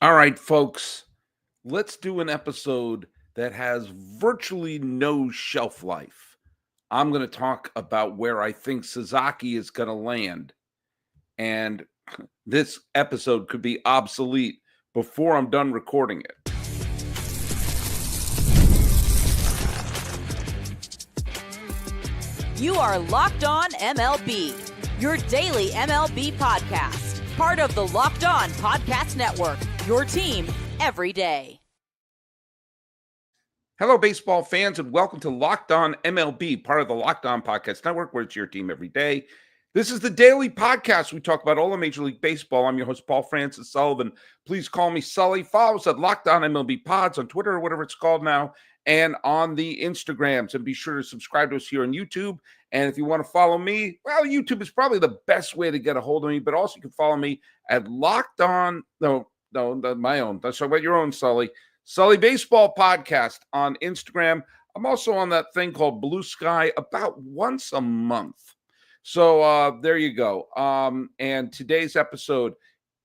All right, folks, let's do an episode that has virtually no shelf life. I'm going to talk about where I think Sasaki is going to land. And this episode could be obsolete before I'm done recording it. You are Locked On MLB, your daily MLB podcast. Part of the Locked On Podcast Network, your team every day. Hello, baseball fans, and welcome to Locked On MLB, part of the Locked On Podcast Network, where it's your team every day. This is the daily podcast. We talk about all of Major League Baseball. I'm your host, Paul Francis Sullivan. Please call me Sully. Follow us at Locked On MLB Pods on Twitter or whatever it's called now, and on the Instagrams. And be sure to subscribe to us here on YouTube. And if you want to follow me, well, YouTube is probably the best way to get a hold of me, but also you can follow me at Locked On, my own. That's about your own, Sully Baseball Podcast on Instagram. I'm also on that thing called Blue Sky about once a month. So there you go. And today's episode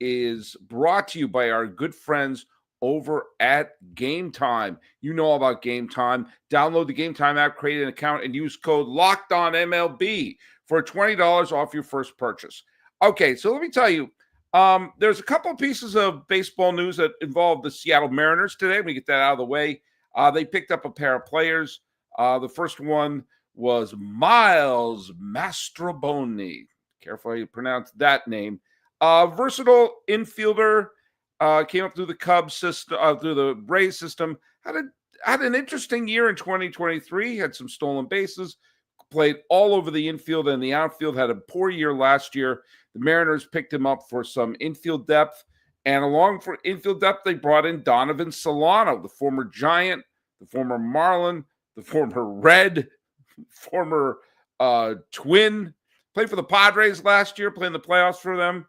is brought to you by our good friends over at Gametime. You know all about Gametime. Download the Gametime app, create an account, and use code LOCKEDONMLB for $20 off your first purchase. Okay, so let me tell you, there's a couple of pieces of baseball news that involve the Seattle Mariners today. Let me get that out of the way. They picked up a pair of players. The first one was Miles Mastrobuoni. Careful how you pronounce that name. Versatile infielder, came up through the Cubs system, through the Rays system. Had an interesting year in 2023. Had some stolen bases. Played all over the infield and the outfield. Had a poor year last year. The Mariners picked him up for some infield depth. And along for infield depth, they brought in Donovan Solano, the former Giant, the former Marlin, the former Red, former Twin. Played for the Padres last year, playing the playoffs for them.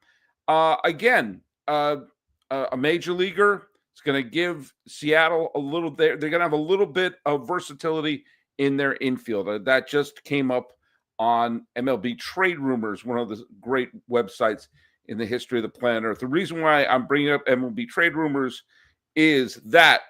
Again, a major leaguer. It's going to give Seattle a little, they're going to have a little bit of versatility in their infield. That just came up on MLB Trade Rumors, one of the great websites in the history of the planet Earth. The reason why I'm bringing up MLB Trade Rumors is that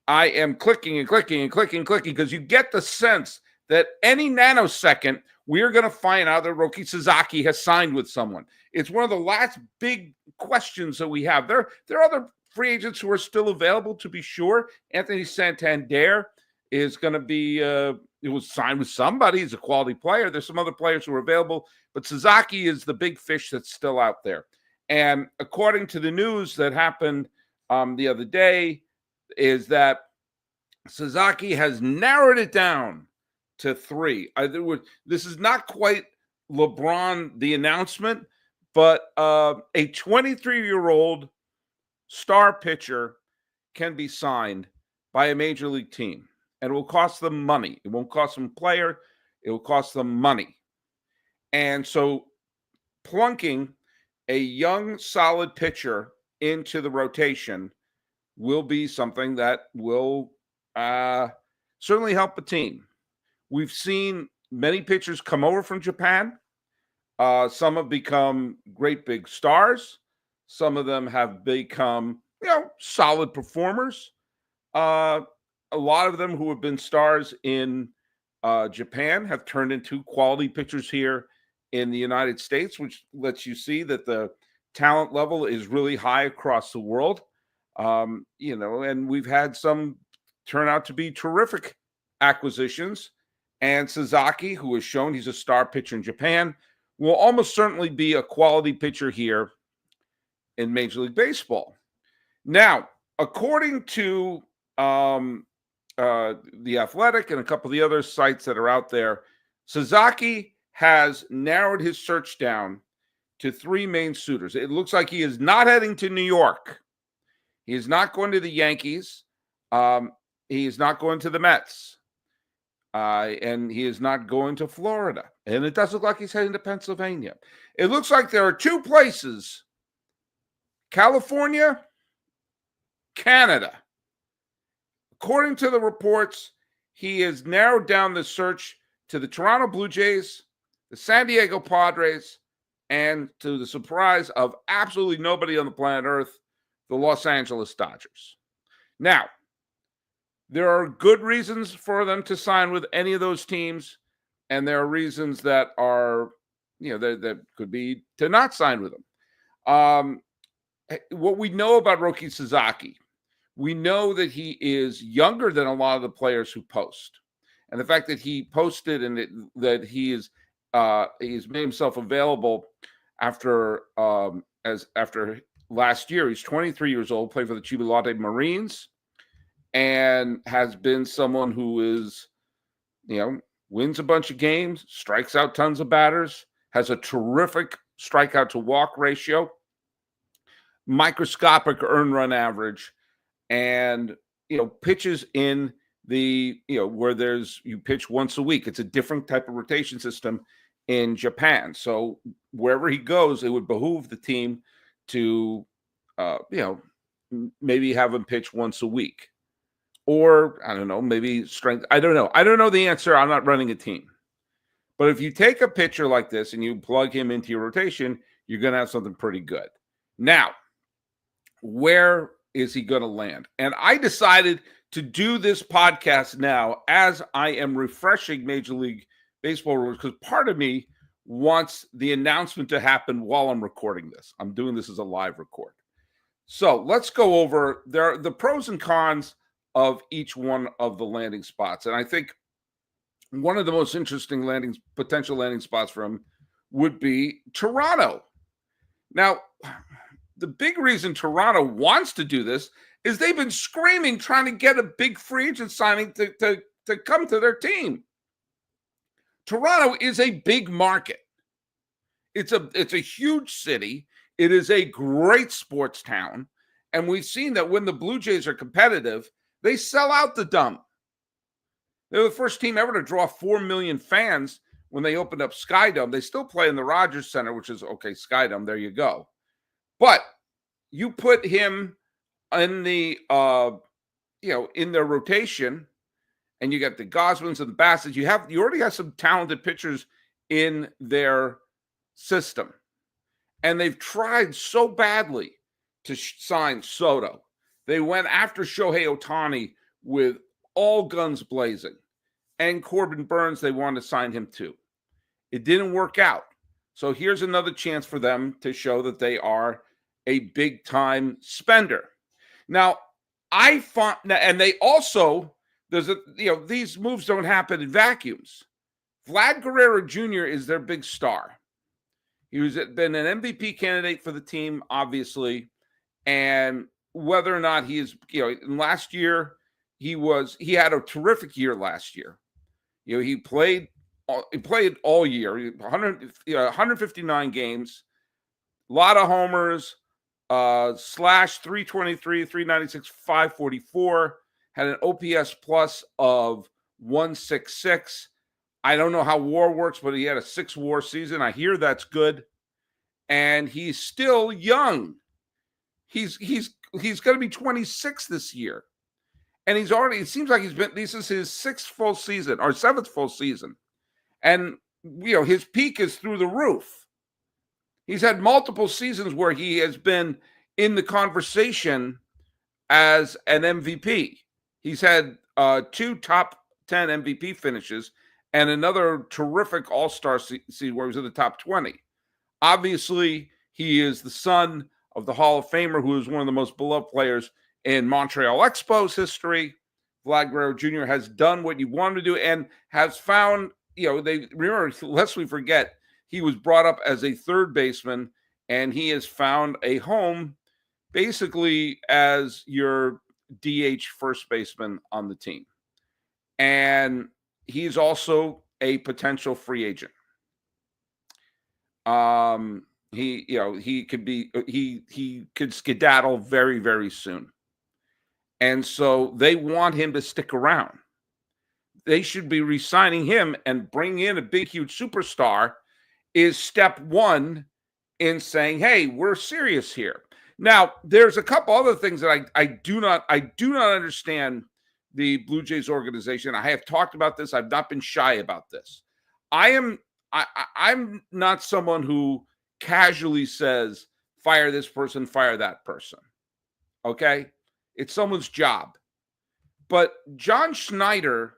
I am clicking because you get the sense that any nanosecond we are going to find out that Roki Sasaki has signed with someone. It's one of the last big questions that we have. There are other free agents who are still available, to be sure. Anthony Santander is going to be, it was signed with somebody. He's a quality player. There's some other players who are available, but Sasaki is the big fish that's still out there. And according to the news that happened the other day, is that Sasaki has narrowed it down to 3. This is not quite LeBron, the announcement, but a 23-year-old star pitcher can be signed by a major league team. And it will cost them money. It won't cost them a player. It will cost them money. And so plunking a young, solid pitcher into the rotation will be something that will certainly help a team. We've seen many pitchers come over from Japan. Some have become great big stars. Some of them have become, solid performers. A lot of them who have been stars in Japan have turned into quality pitchers here in the United States, which lets you see that the talent level is really high across the world. And we've had some turn out to be terrific acquisitions. And Sasaki, who has shown he's a star pitcher in Japan, will almost certainly be a quality pitcher here in Major League Baseball. Now, according to The Athletic and a couple of the other sites that are out there, Sasaki has narrowed his search down to 3 main suitors. It looks like he is not heading to New York. He is not going to the Yankees. He is not going to the Mets. And he is not going to Florida. And it does look like he's heading to Pennsylvania. It looks like there are 2 places, California, Canada. According to the reports, he has narrowed down the search to the Toronto Blue Jays, the San Diego Padres, and to the surprise of absolutely nobody on the planet Earth, the Los Angeles Dodgers. Now, there are good reasons for them to sign with any of those teams, and there are reasons that are, that could be to not sign with them. What we know about Roki Sasaki, we know that he is younger than a lot of the players who post, and the fact that he posted and that he's made himself available after last year. He's 23 years old, played for the Chivalate Marines, and has been someone who is, wins a bunch of games, strikes out tons of batters, has a terrific strikeout to walk ratio, microscopic earned run average, and, pitches in the, where you pitch once a week. It's a different type of rotation system in Japan. So wherever he goes, it would behoove the team to, maybe have him pitch once a week. Or, I don't know, maybe strength. I don't know. I don't know the answer. I'm not running a team. But if you take a pitcher like this and you plug him into your rotation, you're going to have something pretty good. Now, where is he going to land? And I decided to do this podcast now as I am refreshing Major League Baseball rules, because part of me wants the announcement to happen while I'm recording this. I'm doing this as a live record. So let's go over the pros and cons of each one of the landing spots. And I think one of the most interesting potential landing spots for him would be Toronto. Now, the big reason Toronto wants to do this is they've been screaming, trying to get a big free agent signing to come to their team. Toronto is a big market. It's a huge city. It is a great sports town. And we've seen that when the Blue Jays are competitive, they sell out the dump. They're the first team ever to draw 4 million fans when they opened up Skydome. They still play in the Rogers Center, which is, okay, Skydome, there you go. But you put him in the, in their rotation, and you got the Goswins and the Bassett's. You already have some talented pitchers in their system. And they've tried so badly to sign Soto. They went after Shohei Ohtani with all guns blazing. And Corbin Burns, they wanted to sign him too. It didn't work out. So here's another chance for them to show that they are a big-time spender. Now, and they also, these moves don't happen in vacuums. Vlad Guerrero Jr. is their big star. He's been an MVP candidate for the team, obviously, and whether or not he is, last year he had a terrific year last year. He played all year, 159 games, a lot of homers, slash 323, 396, 544, had an OPS plus of 166. I don't know how WAR works, but he had a 6 WAR season. I hear that's good. And he's still young. He's going to be 26 this year. And it seems like this is his 6th full season or 7th full season. And, his peak is through the roof. He's had multiple seasons where he has been in the conversation as an MVP. He's had 2 top 10 MVP finishes and another terrific all-star season where he was in the top 20. Obviously, he is the son of the Hall of Famer, who is one of the most beloved players in Montreal Expos history. Vlad Guerrero Jr. has done what you want him to do and has found, lest we forget, he was brought up as a third baseman, and he has found a home basically as your DH first baseman on the team. And he's also a potential free agent. He could skedaddle very, very soon. And so they want him to stick around. They should be re-signing him, and bring in a big, huge superstar is step one in saying, hey, we're serious here. Now, there's a couple other things that I do not understand the Blue Jays organization. I have talked about this. I've not been shy about this. I'm not someone who casually says, fire this person, fire that person. okay? It's someone's job. But John Schneider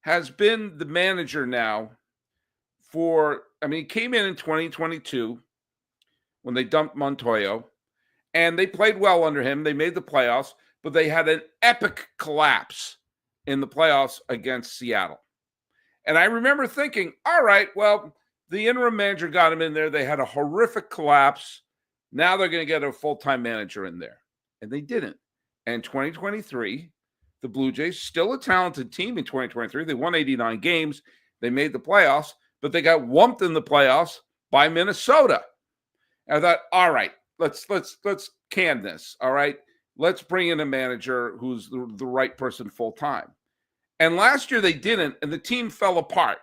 has been the manager now he came in 2022 when they dumped Montoyo, and they played well under him. They made the playoffs, but they had an epic collapse in the playoffs against Seattle. And I remember thinking, all right, well, the interim manager got him in there. They had a horrific collapse. Now they're going to get a full-time manager in there. And they didn't. And 2023, the Blue Jays, still a talented team in 2023. They won 89 games. They made the playoffs, but they got whumped in the playoffs by Minnesota. And I thought, all right, let's can this. All right, let's bring in a manager who's the right person full-time. And last year they didn't, and the team fell apart.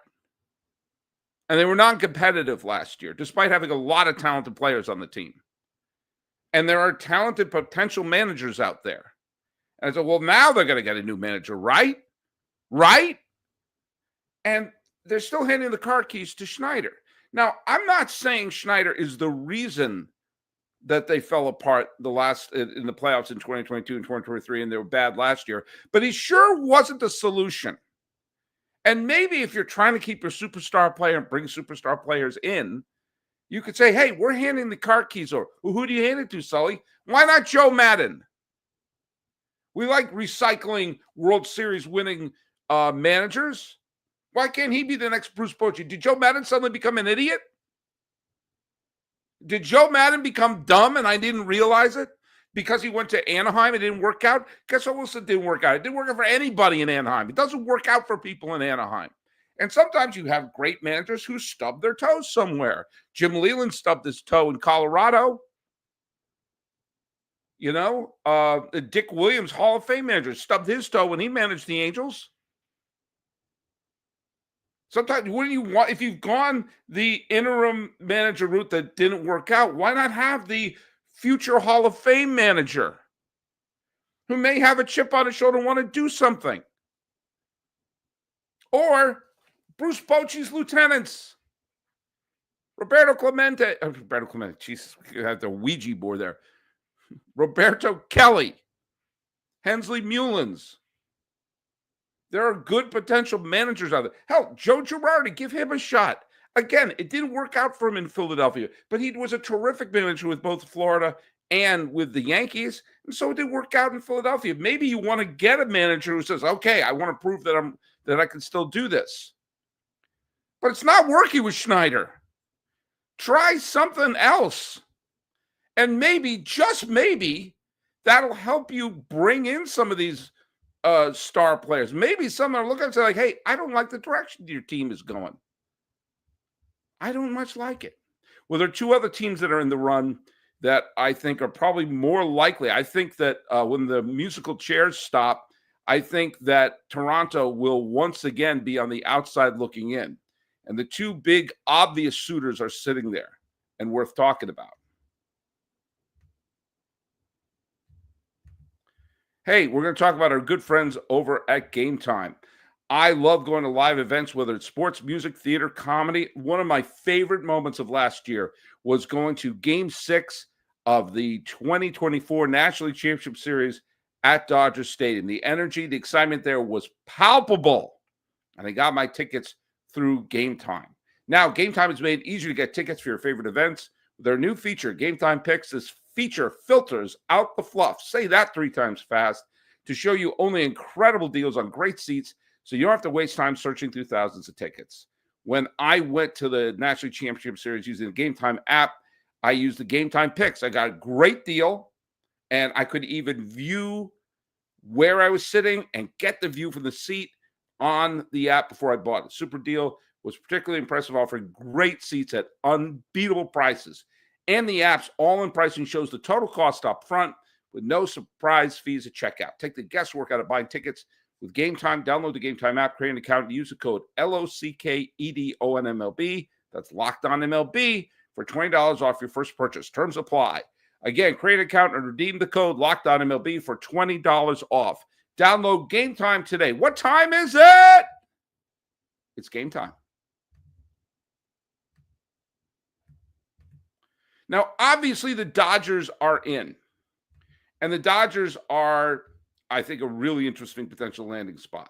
And they were non-competitive last year, despite having a lot of talented players on the team. And there are talented potential managers out there. And I said, well, now they're going to get a new manager, right? Right? And they're still handing the car keys to Schneider. Now, I'm not saying Schneider is the reason that they fell apart in the playoffs in 2022 and 2023, and they were bad last year, but he sure wasn't the solution. And maybe if you're trying to keep your superstar player and bring superstar players in, you could say, hey, we're handing the car keys over. Well, who do you hand it to, Sully? Why not Joe Madden? We like recycling World Series winning managers. Why can't he be the next Bruce Bochy? Did Joe Madden suddenly become an idiot? Did Joe Madden become dumb and I didn't realize it? Because he went to Anaheim, it didn't work out? Guess what else it didn't work out? It didn't work out for anybody in Anaheim. It doesn't work out for people in Anaheim. And sometimes you have great managers who stub their toes somewhere. Jim Leland stubbed his toe in Colorado. You know, Dick Williams, Hall of Fame manager, stubbed his toe when he managed the Angels. Sometimes, wouldn't you want, if you've gone the interim manager route that didn't work out, why not have the future Hall of Fame manager who may have a chip on his shoulder and want to do something? Or Bruce Bochy's lieutenants, Roberto Clemente, Jesus, we had the Ouija board there. Roberto Kelly, Hensley Mullins. There are good potential managers out there. Hell, Joe Girardi, give him a shot. Again, it didn't work out for him in Philadelphia, but he was a terrific manager with both Florida and with the Yankees, and so it did work out in Philadelphia. Maybe you want to get a manager who says, okay, I want to prove that I can still do this. But it's not working with Schneider. Try something else. And maybe, just maybe, that'll help you bring in some of these star players. Maybe some are looking and say, like, hey, I don't like the direction your team is going. I don't much like it. Well, there are two other teams that are in the run that I think are probably more likely. I think that when the musical chairs stop, I think that Toronto will once again be on the outside looking in. And the two big obvious suitors are sitting there and worth talking about. Hey, we're going to talk about our good friends over at Gametime. I love going to live events, whether it's sports, music, theater, comedy. One of my favorite moments of last year was going to Game 6 of the 2024 National League Championship Series at Dodger Stadium. The energy, the excitement there was palpable. And I got my tickets through Gametime. Now, Gametime has made it easier to get tickets for your favorite events. Their new feature, Gametime Picks, this feature filters out the fluff. Say that 3 times fast to show you only incredible deals on great seats so you don't have to waste time searching through thousands of tickets. When I went to the National League Championship Series using the Gametime app, I used the Gametime Picks. I got a great deal, and I could even view where I was sitting and get the view from the seat on the app before I bought it. Super deal. Was particularly impressive, offering great seats at unbeatable prices. And the app's all-in pricing shows the total cost up front with no surprise fees at checkout. Take the guesswork out of buying tickets with Gametime. Download the Gametime app, create an account, and use the code LOCKEDONMLB. That's Locked On MLB for $20 off your first purchase. Terms apply. Again, create an account and redeem the code Locked On MLB for $20 off. Download Gametime today. What time is it? It's game time. Now, obviously, the Dodgers are in. And the Dodgers are, I think, a really interesting potential landing spot.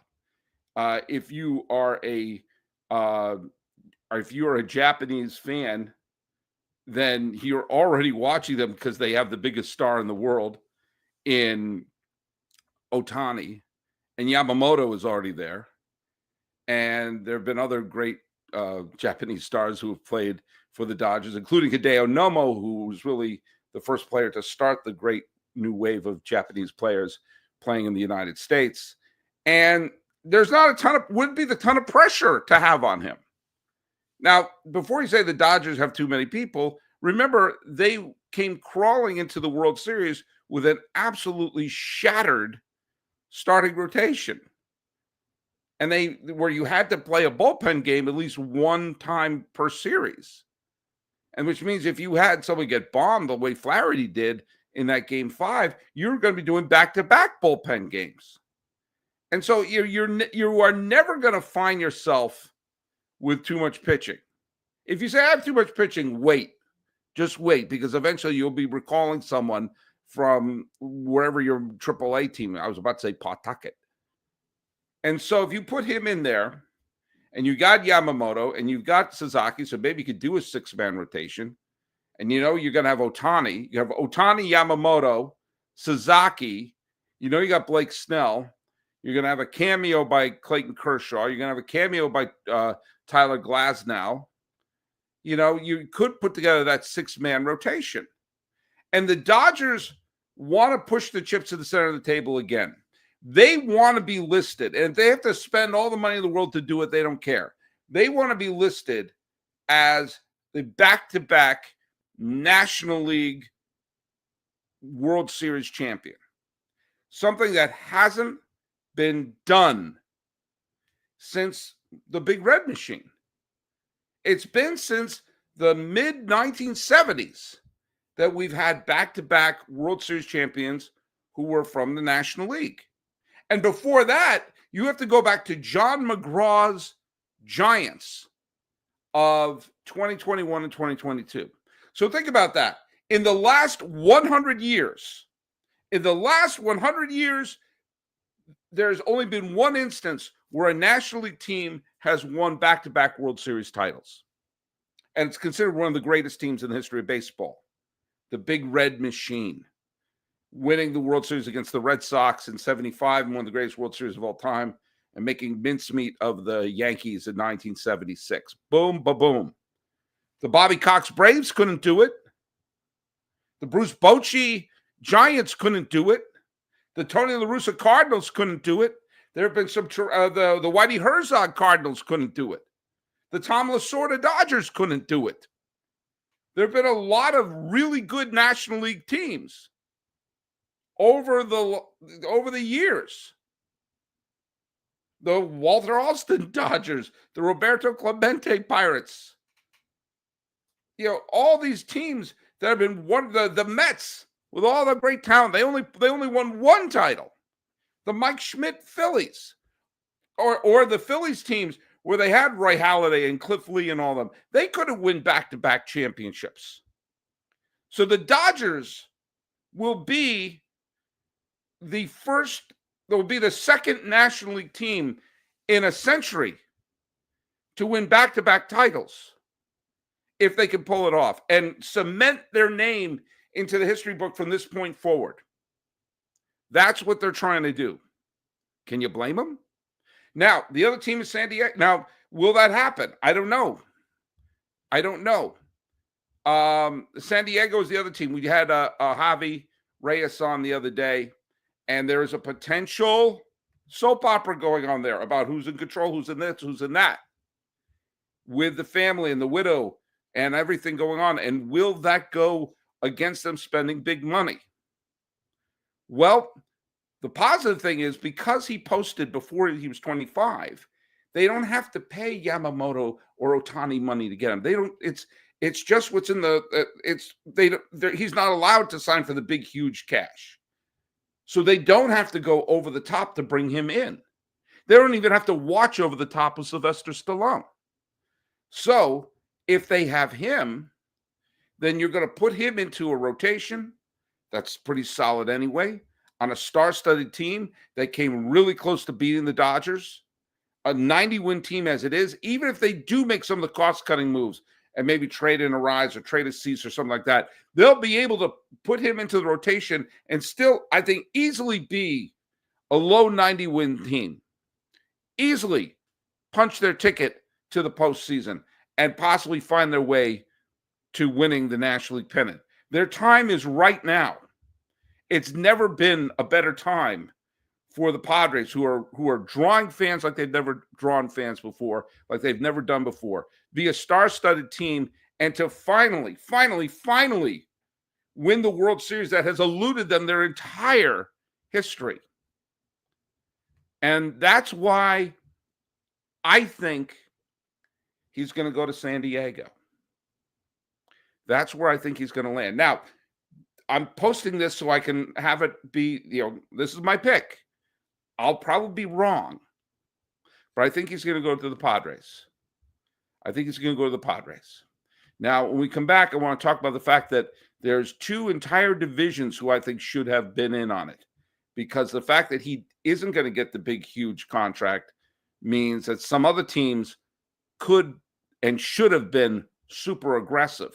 If you are a Japanese fan, then you're already watching them because they have the biggest star in the world in Ohtani, and Yamamoto is already there. And there have been other great Japanese stars who have played for the Dodgers, including Hideo Nomo, who was really the first player to start the great new wave of Japanese players playing in the United States. And there's not wouldn't be the ton of pressure to have on him. Now, before you say the Dodgers have too many people, remember they came crawling into the World Series with an absolutely shattered starting rotation. And where you had to play a bullpen game at least one time per series. And which means if you had someone get bombed the way Flaherty did in that game 5, you're going to be doing back-to-back bullpen games. And so you are never going to find yourself with too much pitching. If you say I have too much pitching, wait. Just wait, because eventually you'll be recalling someone from wherever your AAA team. I was about to say Pawtucket. And so if you put him in there, and you got Yamamoto, and you've got Sasaki, so maybe you could do a 6-man rotation, and you're going to have Ohtani. You have Ohtani, Yamamoto, Sasaki. You got Blake Snell. You're going to have a cameo by Clayton Kershaw. You're going to have a cameo by Tyler Glasnow. You could put together that 6-man rotation. And the Dodgers want to push the chips to the center of the table again. They want to be listed. And if they have to spend all the money in the world to do it, they don't care. They want to be listed as the back-to-back National League World Series champion. Something that hasn't been done since the Big Red Machine. It's been since the mid-1970s that we've had back-to-back World Series champions who were from the National League. And before that, you have to go back to John McGraw's Giants of 2021 and 2022. So think about that. In the last 100 years, there's only been one instance where a National League team has won back-to-back World Series titles. And it's considered one of the greatest teams in the history of baseball. The Big Red Machine, winning the World Series against the Red Sox in 75 and one of the greatest World Series of all time, and making mincemeat of the Yankees in 1976. Boom, ba-boom. The Bobby Cox Braves couldn't do it. The Bruce Bochy Giants couldn't do it. The Tony La Russa Cardinals couldn't do it. There have been some, the Whitey Herzog Cardinals couldn't do it. The Tom Lasorda Dodgers couldn't do it. There have been a lot of really good National League teams over the years. The Walter Alston Dodgers, the Roberto Clemente Pirates. All these teams that have been the Mets with all the great talent. They only won one title. The Mike Schmidt Phillies, or the Phillies teams where they had Roy Halladay and Cliff Lee and all of them. They couldn't win back-to-back championships. So the Dodgers will be the second National League team in a century to win back-to-back titles if they can pull it off and cement their name into the history book from this point forward. That's what they're trying to do. Can you blame them? Now, the other team is San Diego. Now, will that happen? I don't know. San Diego is the other team. We had Javi Reyes on the other day, and there is a potential soap opera going on there about who's in control, who's in this, who's in that, with the family and the widow and everything going on. And will that go against them spending big money? Well, the positive thing is because he posted before he was 25, they don't have to pay Yamamoto or Ohtani money to get him. They don't. It's just what's in the. He's not allowed to sign for the big, huge cash, so they don't have to go over the top to bring him in. They don't even have to watch over the top of Sylvester Stallone. So if they have him, then you're going to put him into a rotation That's pretty solid anyway. On a star-studded team that came really close to beating the Dodgers, a 90-win team as it is, even if they do make some of the cost-cutting moves and maybe trade in a Rise or trade a Cease or something like that, they'll be able to put him into the rotation and still, I think, easily be a low 90-win team. Easily punch their ticket to the postseason and possibly find their way to winning the National League pennant. Their time is right now. It's never been a better time for the Padres, who are drawing fans like they've never drawn fans before, like they've never done before, be a star-studded team, and to finally win the World Series that has eluded them their entire history. And that's why I think he's going to go to San Diego. That's where I think he's going to land. Now, I'm posting this so I can have it be, this is my pick. I'll probably be wrong, but I think he's going to go to the Padres. Now, when we come back, I want to talk about the fact that there's two entire divisions who I think should have been in on it, because the fact that he isn't going to get the big, huge contract means that some other teams could and should have been super aggressive.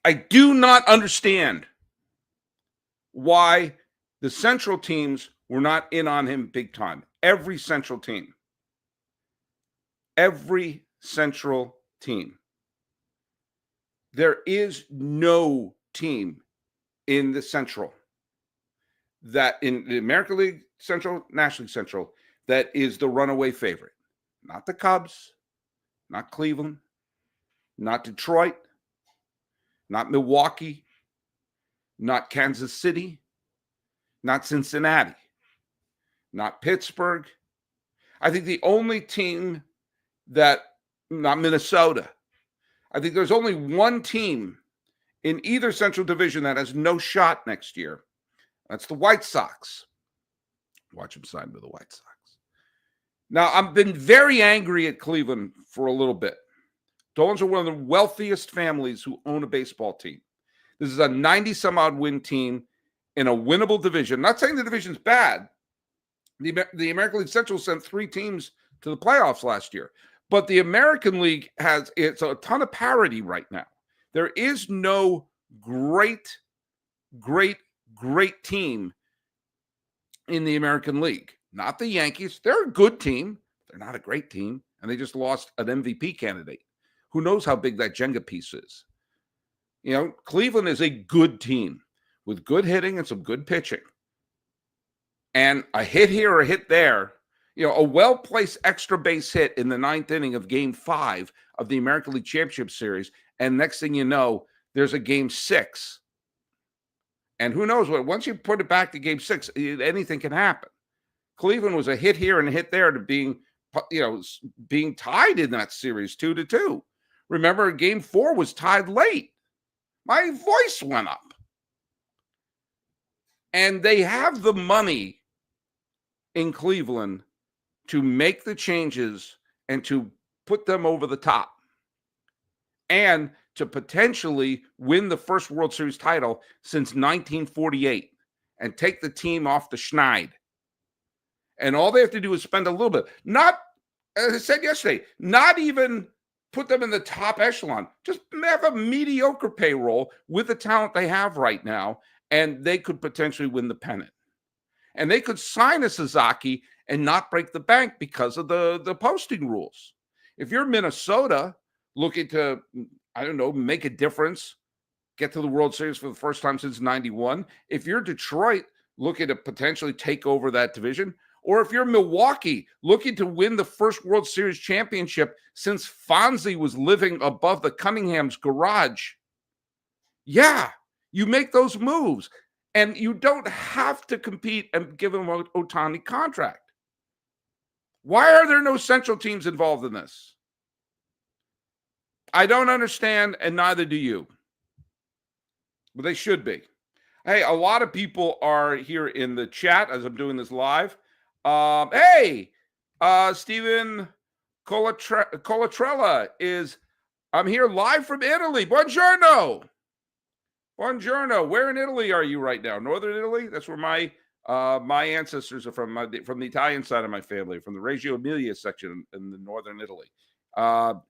I do not understand why the Central teams were not in on him big time. Every Central team. There is no team in the Central, that in the American League Central, National League Central, that is the runaway favorite. Not the Cubs, not Cleveland, not Detroit, not Milwaukee, not Kansas City, not Cincinnati, not Pittsburgh. I think the only team not Minnesota. I think there's only one team in either Central Division that has no shot next year. That's the White Sox. Watch them sign with the White Sox. Now, I've been very angry at Cleveland for a little bit. Dolans are one of the wealthiest families who own a baseball team. This is a 90-some-odd win team in a winnable division. I'm not saying the division's bad. The American League Central sent 3 teams to the playoffs last year. But the American League it's a ton of parity right now. There is no great team in the American League. Not the Yankees. They're a good team. They're not a great team. And they just lost an MVP candidate. Who knows how big that Jenga piece is? Cleveland is a good team with good hitting and some good pitching. And a hit here or a hit there, a well-placed extra base hit in the 9th inning of Game 5 of the American League Championship Series. And next thing you know, there's a Game 6. And who knows what? Once you put it back to Game 6, anything can happen. Cleveland was a hit here and a hit there to being tied in that series 2-2. Remember, Game 4 was tied late. My voice went up. And they have the money in Cleveland to make the changes and to put them over the top. And to potentially win the first World Series title since 1948 and take the team off the schneid. And all they have to do is spend a little bit. Not, as I said yesterday, not even put them in the top echelon. Just have a mediocre payroll with the talent they have right now, and they could potentially win the pennant. And they could sign a Sasaki and not break the bank because of the posting rules. If you're Minnesota looking to, make a difference, get to the World Series for the first time since 91, if you're Detroit looking to potentially take over that division, or if you're Milwaukee looking to win the first World Series championship since Fonzie was living above the Cunningham's garage, you make those moves. And you don't have to compete and give him an Ohtani contract. Why are there no Central teams involved in this? I don't understand, and neither do you. But they should be. Hey, a lot of people are here in the chat as I'm doing this live. Stephen Colatrella is, I'm here live from Italy. Buongiorno. Buongiorno. Where in Italy are you right now? Northern Italy? That's where my ancestors are from the Italian side of my family, from the Reggio Emilia section in the northern Italy.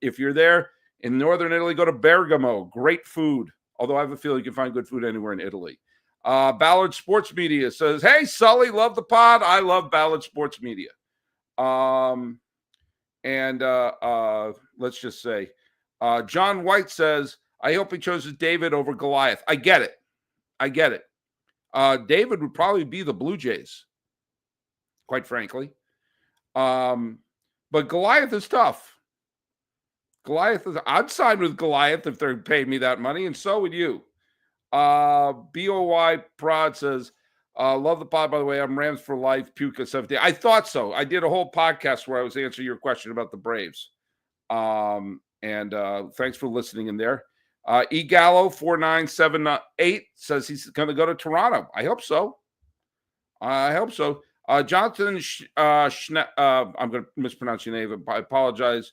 If you're there in northern Italy, go to Bergamo. Great food. Although I have a feeling you can find good food anywhere in Italy. Ballard Sports Media says, hey, Sully, love the pod. I love Ballard Sports Media. Let's just say, John White says, I hope he chooses David over Goliath. I get it. David would probably be the Blue Jays, quite frankly. But Goliath is tough. I'd sign with Goliath if they're paying me that money, and so would you. BOY Prod says, love the pod, by the way. I'm Rams for life, Puka 17. I thought so. I did a whole podcast where I was answering your question about the Braves. Thanks for listening in there. Gallo 4978 says he's going to go to Toronto. I hope so. Jonathan, I'm going to mispronounce your name. I apologize.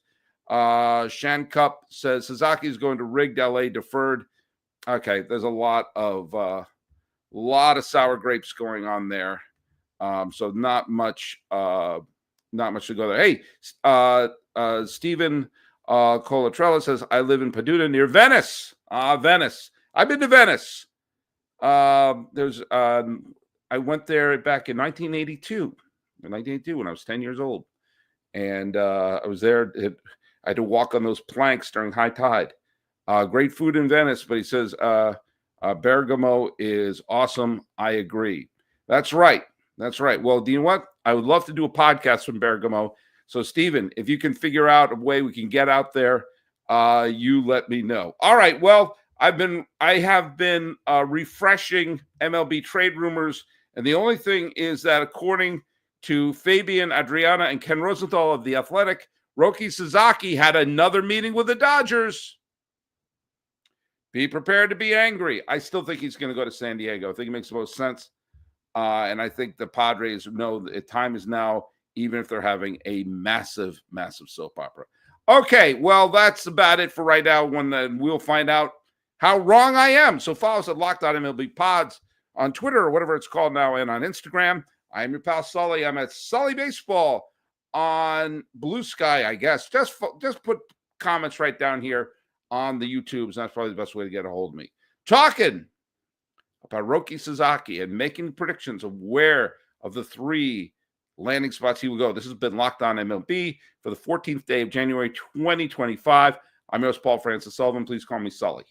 Shan Cup says Sasaki is going to rigged LA deferred. Okay, there's a lot of sour grapes going on there. So not much to go there. Hey, Stephen Colatrella says, I live in Paducah near Venice. Venice. I've been to Venice. I went there back in 1982 when I was 10 years old. And I was there. I had to walk on those planks during high tide. Great food in Venice, but he says Bergamo is awesome. I agree. That's right. Well, do you know what? I would love to do a podcast from Bergamo. So, Stephen, if you can figure out a way we can get out there, you let me know. All right. Well, I have been refreshing MLB trade rumors, and the only thing is that according to Fabian Adriana and Ken Rosenthal of The Athletic, Roki Sasaki had another meeting with the Dodgers. Be prepared to be angry. I still think he's going to go to San Diego. I think it makes the most sense. And I think the Padres know that time is now, even if they're having a massive, massive soap opera. Okay, well, that's about it for right now. We'll find out how wrong I am. So follow us at Locked On MLB Pods on Twitter or whatever it's called now, and on Instagram. I am your pal Sully. I'm at Sully Baseball on Blue Sky, I guess. Just put comments right down here on the YouTubes. That's probably the best way to get a hold of me. Talking about Roki Sasaki and making predictions of where of the three landing spots he will go. This has been Locked On MLB for the 14th day of January 2025. I'm your host, Paul Francis Sullivan. Please call me Sully.